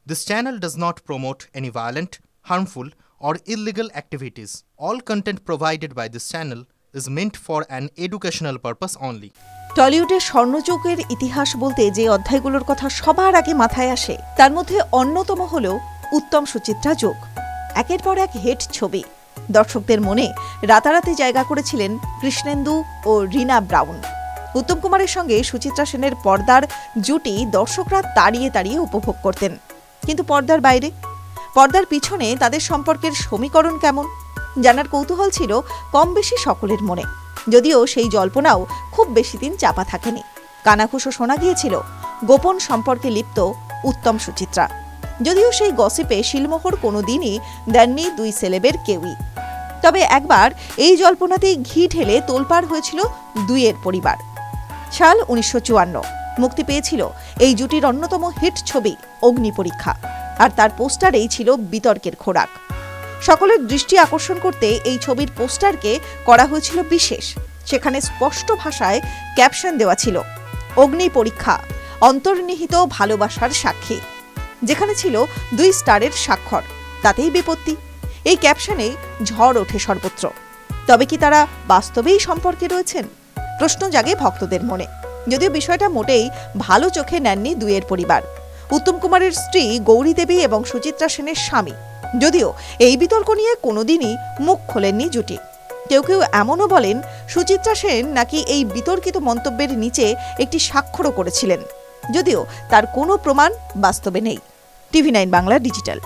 This channel does not promote any violent, harmful, or illegal activities. All content provided by this channel is meant for an educational purpose only. টলিউডের স্বর্ণযুগের ইতিহাস বলতে যে অধ্যায়গুলোর কথা সবার আগে মাথায় আসে তার মধ্যে অন্যতম হল উত্তম সুচিত্রা যুগ। একের পর এক হিট ছবি দর্শকদের মনে রাতারাতি জায়গা করেছিলেন কৃষ্ণেন্দু ও রিনা ব্রাউন। উত্তম কুমারের সঙ্গে সুচিত্রা সেনের পর্দার জুটি দর্শকরা তাড়িয়ে তাড়িয়ে উপভোগ করতেন। কিন্তু পর্দার বাইরে, পর্দার পিছনে তাদের সম্পর্কের সমীকরণ কেমন জানার কৌতূহল ছিল কম বেশি সকলের মনে। যদিও সেই জল্পনাও খুব বেশি দিন চাপা থাকেনি। কানাঘুষো শোনা গিয়েছিল গোপন সম্পর্কে লিপ্ত উত্তম সুচিত্রা। যদিও সেই গসিপে শিলমোহর কোনোদিনই দেননি দুই সেলেবের কেউই। তবে একবার এই জল্পনাতেই ঘি ঢেলে তোলপাড় হয়েছিল দুইয়ের পরিবার। সাল 1954 মুক্তি পেয়েছিল এই জুটির অন্যতম হিট ছবি অগ্নিপরীক্ষা, আর তার পোস্টারেই ছিল বিতর্কের খোরাক। সকলের দৃষ্টি আকর্ষণ করতে এই ছবির পোস্টারকে করা হয়েছিল বিশেষ। সেখানে স্পষ্ট ভাষায় ক্যাপশন দেওয়া ছিল অগ্নিপরীক্ষা, অন্তর্নিহিত ভালোবাসার সাক্ষী। যেখানে ছিল 2 স্টারের স্বাক্ষর, তাতেই বিপত্তি। এই ক্যাপশনে ঝড় ওঠে সর্বত্র। তবে কি তারা বাস্তবেই সম্পর্কে রয়েছেন? প্রশ্ন জাগে ভক্তদের মনে। যদিও বিষয়টা মোটেই ভালো চোখে নেননি দুইয়ের পরিবার। উত্তম কুমারের স্ত্রী গৌরী দেবী এবং সুচিত্রা সেনের স্বামী, যদিও এই বিতর্ক নিয়ে কোনোদিনই মুখ খোলেননি জুটি। কেউ কেউ এমনও বলেন সুচিত্রা সেন নাকি এই বিতর্কিত মন্তব্যের নিচে একটি স্বাক্ষরও করেছিলেন, যদিও তার কোনো প্রমাণ বাস্তবে নেই। TV9 Bangla digital.